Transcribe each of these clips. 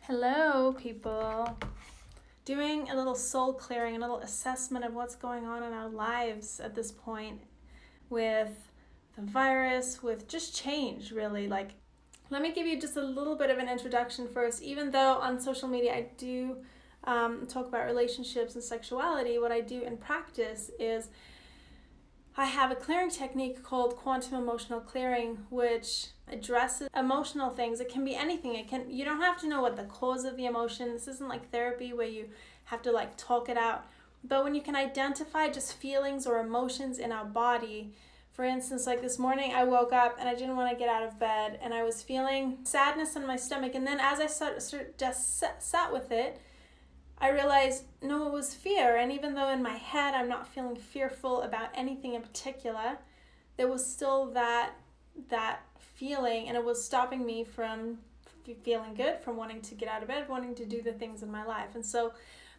Hello, people. Doing a little soul clearing, a little assessment of what's going on in our lives at this point with the virus, with just change, really. Let me give you just a little bit of an introduction first. Even though on social media I do talk about relationships and sexuality, what I do in practice is I have a clearing technique called quantum emotional clearing, which addresses emotional things. It can be anything. You don't have to know what the cause of the emotion. This isn't like therapy where you have to talk it out. But when you can identify just feelings or emotions in our body, for instance, like this morning I woke up and I didn't want to get out of bed and I was feeling sadness in my stomach. And then as I sat with it, I realized, no, it was fear. And even though in my head I'm not feeling fearful about anything in particular, there was still that feeling, and it was stopping me from feeling good, from wanting to get out of bed, wanting to do the things in my life. And so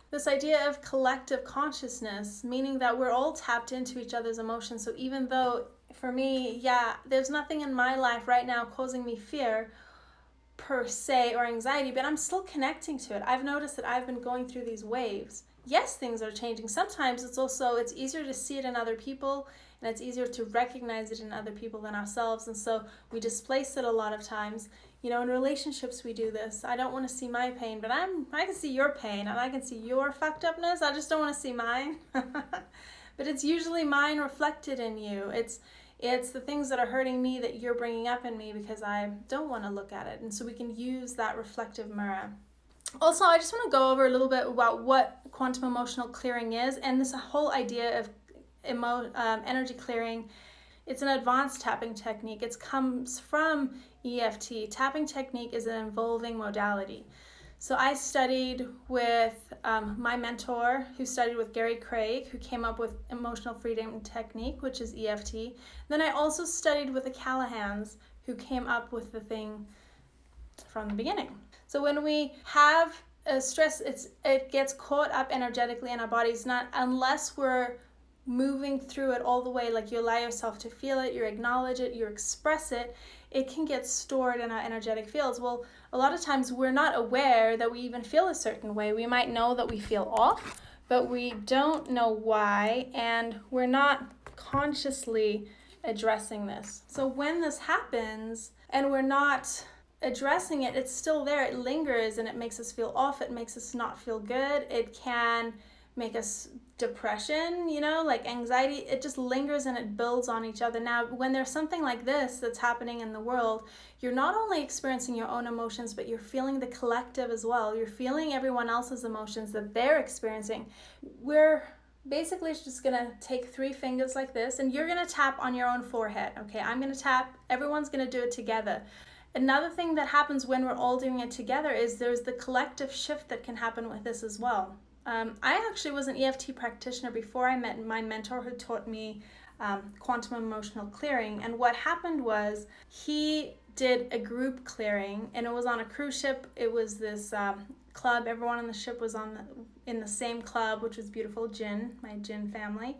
this idea of collective consciousness, meaning that we're all tapped into each other's emotions. So even though for me, there's nothing in my life right now causing me fear per se or anxiety, but I'm still connecting to it. I've noticed that I've been going through these waves. Yes, things are changing. Sometimes it's easier to see it in other people, and it's easier to recognize it in other people than ourselves, and so we displace it a lot of times. In relationships we do this. I don't want to see my pain, but I can see your pain, and I can see your fucked upness. I just don't want to see mine. But it's usually mine reflected in you. It's the things that are hurting me that you're bringing up in me because I don't want to look at it. And so we can use that reflective mirror. Also, I just want to go over a little bit about what quantum emotional clearing is, and this whole idea of energy clearing. It's an advanced tapping technique. It comes from EFT. Tapping technique is an evolving modality. So I studied with my mentor, who studied with Gary Craig, who came up with emotional freedom technique, which is EFT. Then I also studied with the Callahans, who came up with the thing from the beginning. So when we have a stress, it gets caught up energetically in our bodies, not unless we're moving through it all the way, like you allow yourself to feel it, you acknowledge it, you express it, it can get stored in our energetic fields. Well, a lot of times we're not aware that we even feel a certain way. We might know that we feel off, but we don't know why, and we're not consciously addressing this. So when this happens and we're not addressing it, it's still there, it lingers, and it makes us feel off, it makes us not feel good, it can make us depression, like anxiety, it just lingers and it builds on each other. Now, when there's something like this that's happening in the world, you're not only experiencing your own emotions, but you're feeling the collective as well. You're feeling everyone else's emotions that they're experiencing. We're basically just gonna take 3 fingers like this, and you're gonna tap on your own forehead. Okay, I'm gonna tap, everyone's gonna do it together. Another thing that happens when we're all doing it together is there's the collective shift that can happen with this as well. I actually was an EFT practitioner before I met my mentor, who taught me quantum emotional clearing. And what happened was he did a group clearing, and it was on a cruise ship. It was this club. Everyone on the ship was in the same club, which was beautiful, my Jin family.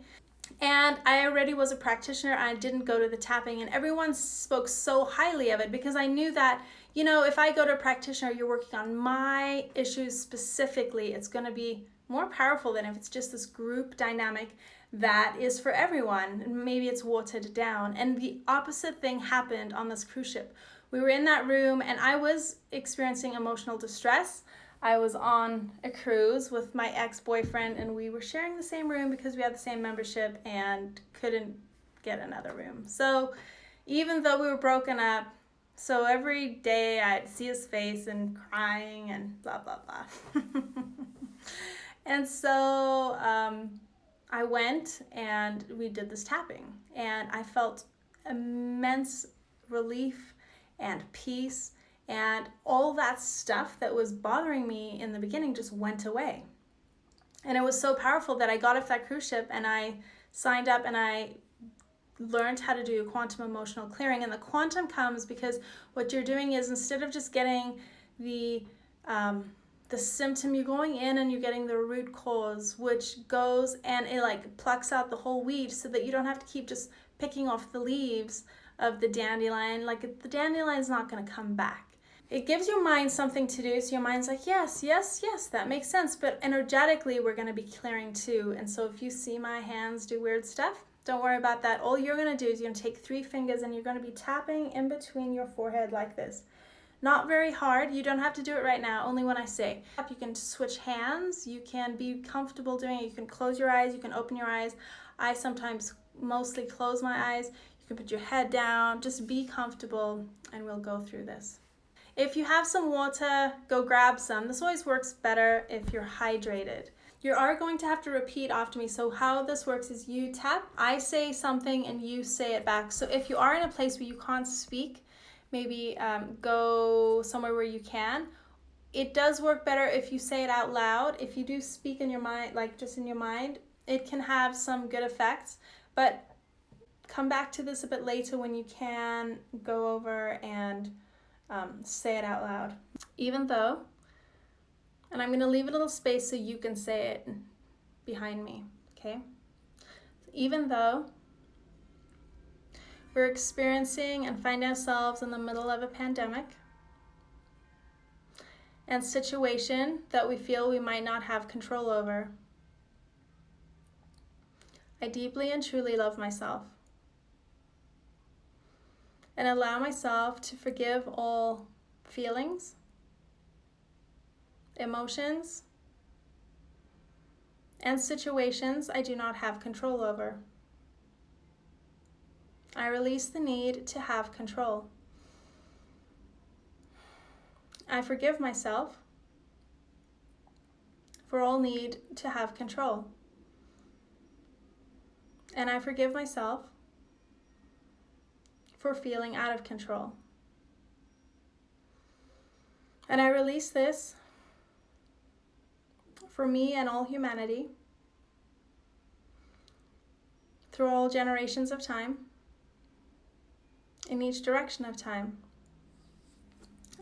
And I already was a practitioner. I didn't go to the tapping, and everyone spoke so highly of it because I knew that, if I go to a practitioner, you're working on my issues specifically, it's going to be more powerful than if it's just this group dynamic that is for everyone. Maybe it's watered down. And the opposite thing happened on this cruise ship. We were in that room and I was experiencing emotional distress. I was on a cruise with my ex-boyfriend, and we were sharing the same room because we had the same membership and couldn't get another room. So even though we were broken up, so every day I'd see his face and crying and blah, blah, blah. And so I went and we did this tapping, and I felt immense relief and peace, and all that stuff that was bothering me in the beginning just went away. And it was so powerful that I got off that cruise ship and I signed up and I learned how to do quantum emotional clearing. And the quantum comes because what you're doing is, instead of just getting the symptom, you're going in and you're getting the root cause, which goes and it plucks out the whole weed so that you don't have to keep just picking off the leaves of the dandelion. The dandelion's not going to come back. it gives your mind something to do. So your mind's like, yes, yes, yes, that makes sense. But energetically, we're going to be clearing too. And so if you see my hands do weird stuff, don't worry about that. All you're going to do is you're going to take 3 fingers and you're going to be tapping in between your forehead like this. Not very hard. You don't have to do it right now, only when I say. You can switch hands. You can be comfortable doing it. You can close your eyes. You can open your eyes. I sometimes mostly close my eyes. You can put your head down. Just be comfortable and we'll go through this. If you have some water, go grab some. This always works better if you're hydrated. You are going to have to repeat after me. So how this works is you tap, I say something and you say it back. So if you are in a place where you can't speak, maybe go somewhere where you can. It does work better if you say it out loud. If you do speak in your mind, like just in your mind, it can have some good effects. But come back to this a bit later when you can go over and say it out loud. Even though, and I'm going to leave a little space so you can say it behind me, okay? Even though we're experiencing and find ourselves in the middle of a pandemic and situation that we feel we might not have control over, I deeply and truly love myself and allow myself to forgive all feelings, emotions, and situations I do not have control over. I release the need to have control. I forgive myself for all need to have control. And I forgive myself for feeling out of control. And I release this for me and all humanity through all generations of time, in each direction of time.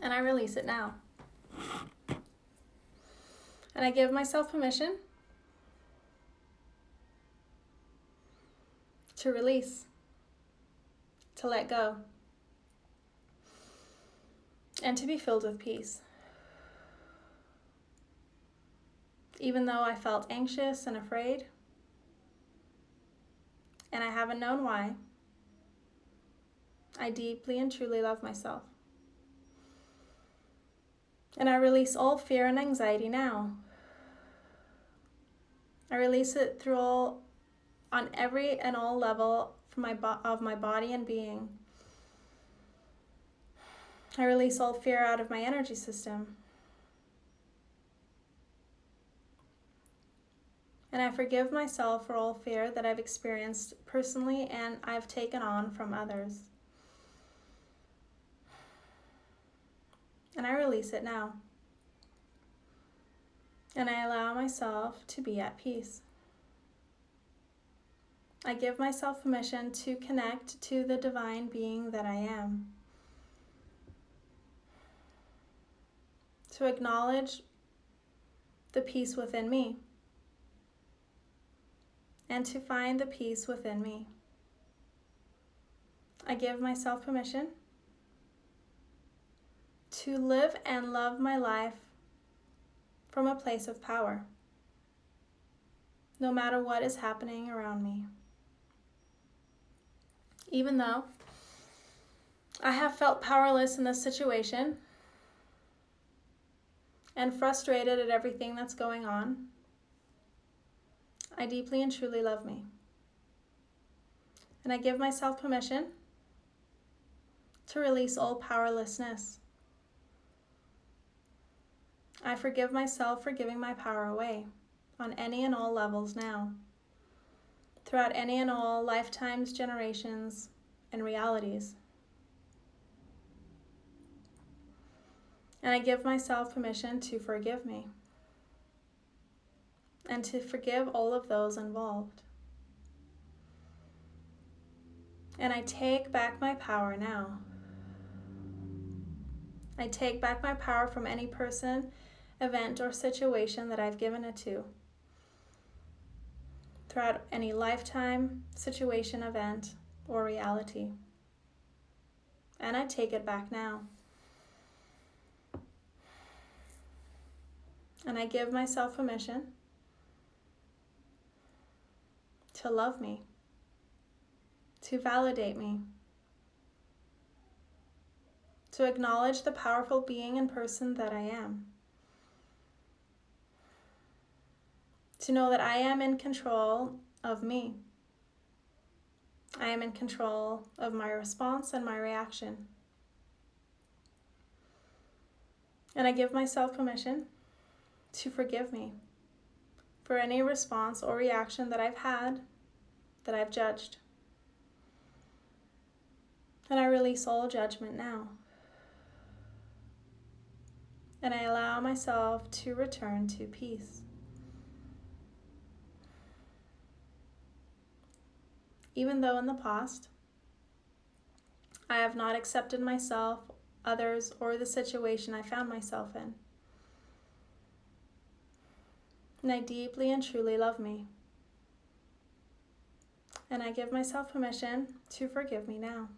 And I release it now. And I give myself permission to release, to let go, and to be filled with peace. Even though I felt anxious and afraid, and I haven't known why, I deeply and truly love myself. And I release all fear and anxiety now. I release it through all, on every and all level of my body and being. I release all fear out of my energy system. And I forgive myself for all fear that I've experienced personally and I've taken on from others. And I release it now. And I allow myself to be at peace. I give myself permission to connect to the divine being that I am. To acknowledge the peace within me. And to find the peace within me. I give myself permission to live and love my life from a place of power, no matter what is happening around me. Even though I have felt powerless in this situation and frustrated at everything that's going on, I deeply and truly love me. And I give myself permission to release all powerlessness. I forgive myself for giving my power away on any and all levels now, throughout any and all lifetimes, generations, and realities. And I give myself permission to forgive me and to forgive all of those involved. And I take back my power now. I take back my power from any person, event, or situation that I've given it to, throughout any lifetime, situation, event, or reality. And I take it back now. And I give myself permission to love me, to validate me, to acknowledge the powerful being and person that I am, to know that I am in control of me. I am in control of my response and my reaction. And I give myself permission to forgive me for any response or reaction that I've had, that I've judged. And I release all judgment now. And I allow myself to return to peace. Even though in the past, I have not accepted myself, others, or the situation I found myself in. And I deeply and truly love me. And I give myself permission to forgive me now.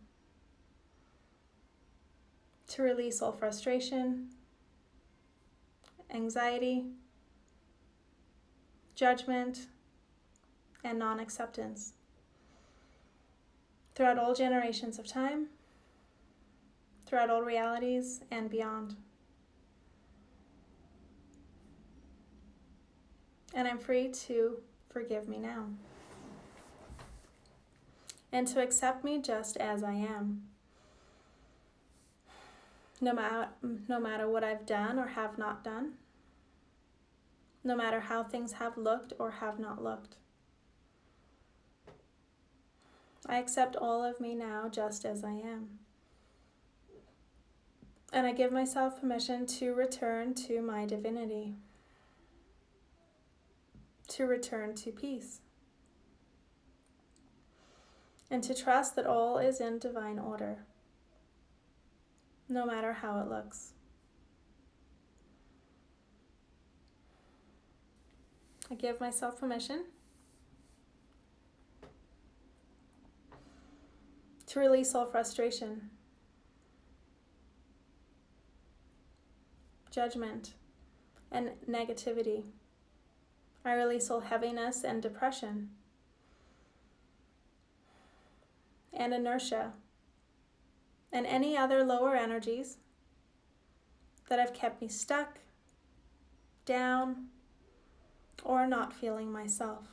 To release all frustration, anxiety, judgment, and non-acceptance throughout all generations of time, throughout all realities, and beyond. And I'm free to forgive me now. And to accept me just as I am. No matter what I've done or have not done. No matter how things have looked or have not looked. I accept all of me now just as I am. And I give myself permission to return to my divinity. To return to peace. And to trust that all is in divine order, no matter how it looks. I give myself permission to release all frustration, judgment, and negativity. I release all heaviness and depression and inertia and any other lower energies that have kept me stuck, down, or not feeling myself.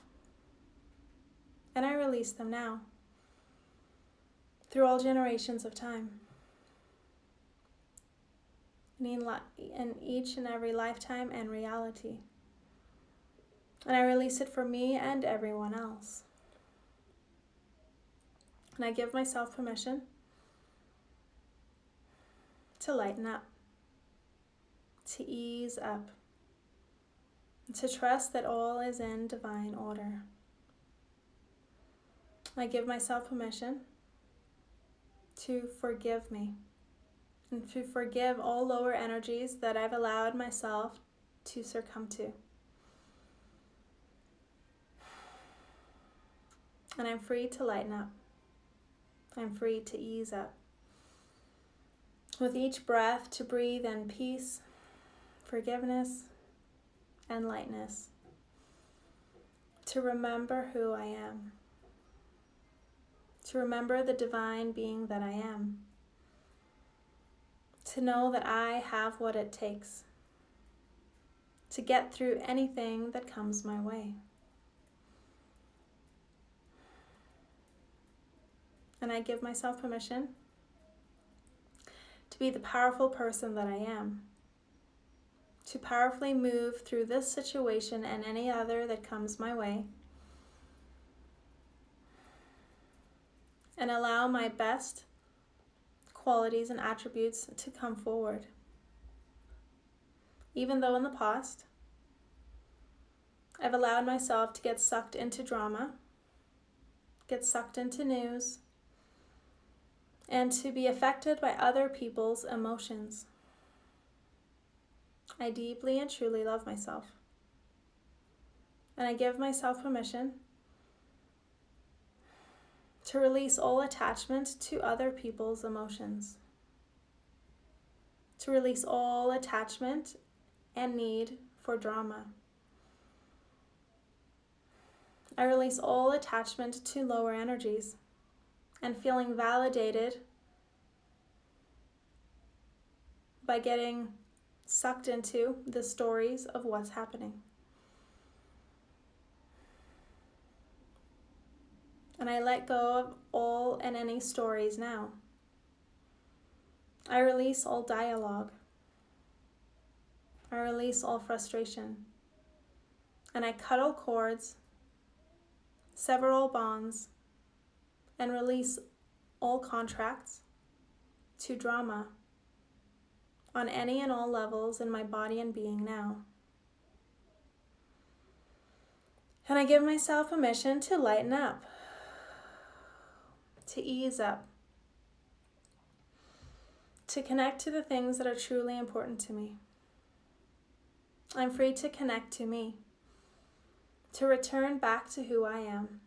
And I release them now through all generations of time. In each and every lifetime and reality. And I release it for me and everyone else. And I give myself permission to lighten up, to ease up, and to trust that all is in divine order. I give myself permission to forgive me and to forgive all lower energies that I've allowed myself to succumb to. And I'm free to lighten up. I'm free to ease up. With each breath, to breathe in peace, forgiveness, and lightness. To remember who I am. To remember the divine being that I am. To know that I have what it takes to get through anything that comes my way. And I give myself permission to be the powerful person that I am, to powerfully move through this situation and any other that comes my way, and allow my best qualities and attributes to come forward. Even though in the past, I've allowed myself to get sucked into drama, get sucked into news, and to be affected by other people's emotions. I deeply and truly love myself. And I give myself permission to release all attachment to other people's emotions. To release all attachment and need for drama. I release all attachment to lower energies and feeling validated by getting sucked into the stories of what's happening. And I let go of all and any stories now. I release all dialogue. I release all frustration. And I cut all cords, sever all bonds, and release all contracts to drama on any and all levels in my body and being now. And I give myself permission to lighten up, to ease up, to connect to the things that are truly important to me. I'm free to connect to me, to return back to who I am,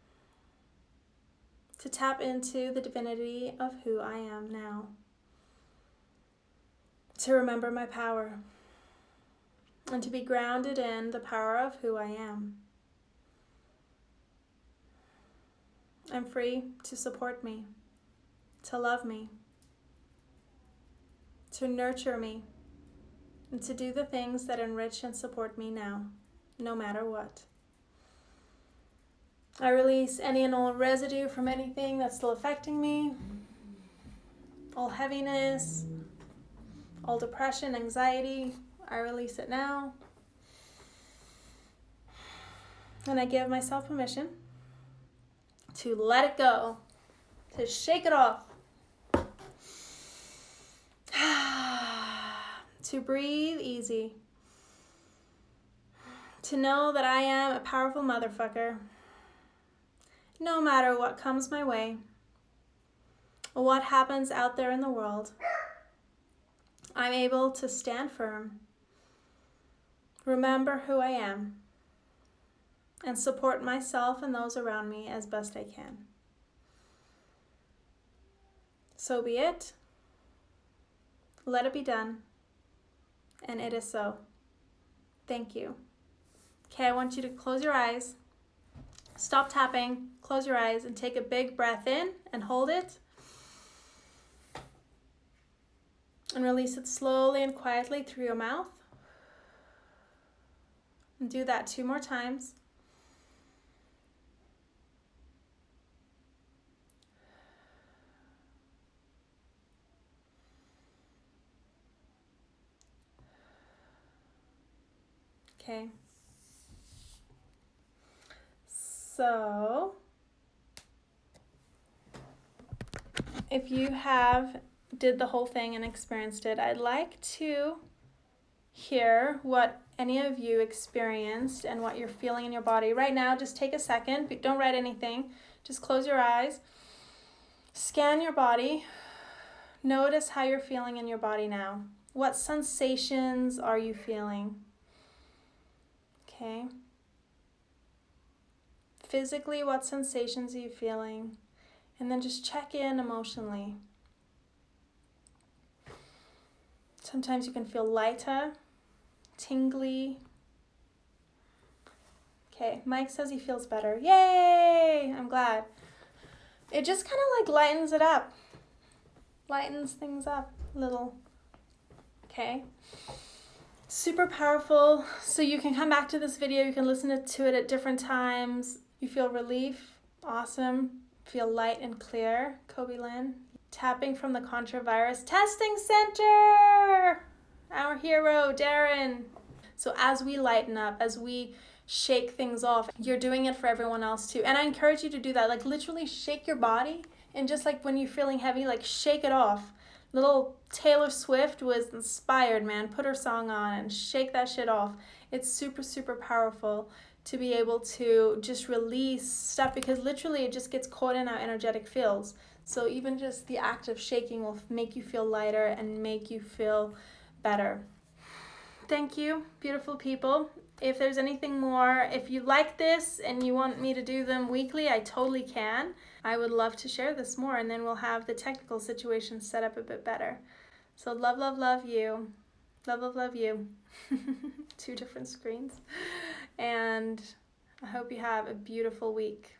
to tap into the divinity of who I am now, to remember my power, and to be grounded in the power of who I am. I'm free to support me, to love me, to nurture me, and to do the things that enrich and support me now, no matter what. I release any and all residue from anything that's still affecting me, all heaviness, all depression, anxiety. I release it now. And I give myself permission to let it go, to shake it off, to breathe easy, to know that I am a powerful motherfucker, no matter what comes my way, or what happens out there in the world. I'm able to stand firm, remember who I am, and support myself and those around me as best I can. So be it. Let it be done. And it is so. Thank you. Okay, I want you to close your eyes. Stop tapping, close your eyes, and take a big breath in and hold it. And release it slowly and quietly through your mouth. And do that 2 more times. Okay. So, if you did the whole thing and experienced it, I'd like to hear what any of you experienced and what you're feeling in your body. Right now, just take a second, but don't write anything. Just close your eyes. Scan your body. Notice how you're feeling in your body now. What sensations are you feeling? Okay. Physically, what sensations are you feeling? And then just check in emotionally. Sometimes you can feel lighter, tingly. Okay, Mike says he feels better. Yay! I'm glad. It just kind of like lightens it up. Lightens things up a little. Okay. Super powerful. So you can come back to this video. You can listen to it at different times. You feel relief. Awesome. Feel light and clear. Kobe Lynn. Tapping from the Contravirus Testing Center. Our hero, Darren. So as we lighten up, as we shake things off, you're doing it for everyone else too. And I encourage you to do that. Like literally shake your body. And just like when you're feeling heavy, like shake it off. Little Taylor Swift was inspired, man. Put her song on and shake that shit off. It's super, super powerful to be able to just release stuff because literally it just gets caught in our energetic fields. So even just the act of shaking will make you feel lighter and make you feel better. Thank you, beautiful people. If there's anything more, if you like this and you want me to do them weekly, I totally can. I would love to share this more, and then we'll have the technical situation set up a bit better. So love, love, love you. Love, love, love you. 2 different screens. And I hope you have a beautiful week.